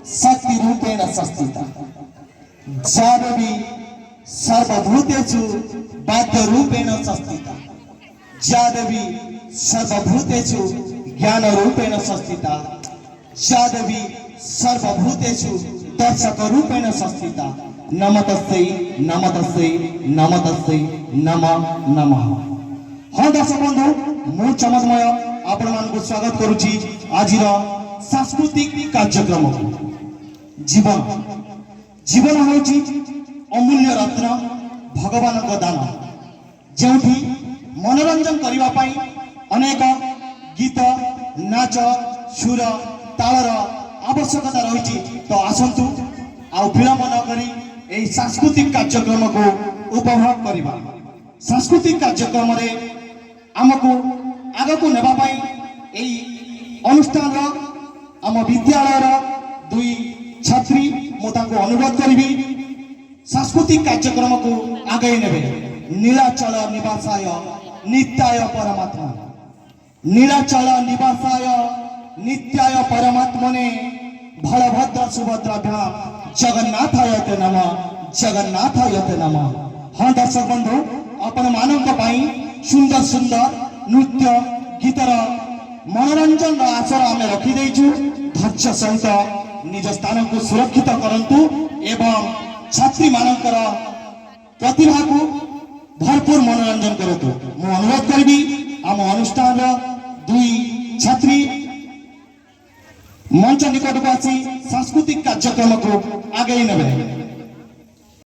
शक्ति रूपेण संस्थिता जादवी सर्वभूतेषु बाध्य रूपेण संस्थिता जादवी सर्वभूतेषु ज्ञान रूपेण संस्थिता जादवी सर्वभूतेषु दर्शक रूपेण संस्थिता नमतस्यै नमतस्यै नमतस्यै नम नमः। हाँ दर्शक बंधु मु चमत्मय आपण मानक स्वागत करुछि आजिर सांस्कृतिक कार्यक्रम जीवन जीवन होछि अमूल्य रत्न भगवान को दान जेउठी मनोरंजन करिवा पई अनेक गीत नाच सुर तालर आवश्यकता रही। तो आसंतु आ विलंब न करी एही सांस्कृतिक कार्यक्रम को उपभोग करिबा। सांस्कृतिक कार्यक्रम रे आमको आग को नेबा पई एही अनुष्ठान आम विद्यालय दुई छात्री मुझे अनुरोध करी सांस्कृतिक कार्यक्रम को आगे नेबे। नीलाचल निवासाय नित्याय परमात्मा नीलाचल निवासाय नित्याय परमात्मने बलभद्र सुभद्राभ्यां जगन्नाथाय ते नमः जगन्नाथाय ते नमः। हाँ दर्शक बंधु आपण मानक पाई सुंदर सुंदर नृत्य गीतर मनोरंजन आसर आम रखी देचु। धैर्य सहित निज स्थान को सुरक्षित करंतु एवं छात्री मानकर प्रतिभा को भरपूर मनोरंजन करतु। मु अनुरोध करी आम अनुष्ठान दुई छात्री मंच निकट को आसी सांस्कृतिक कार्यक्रम को आगे नेबे।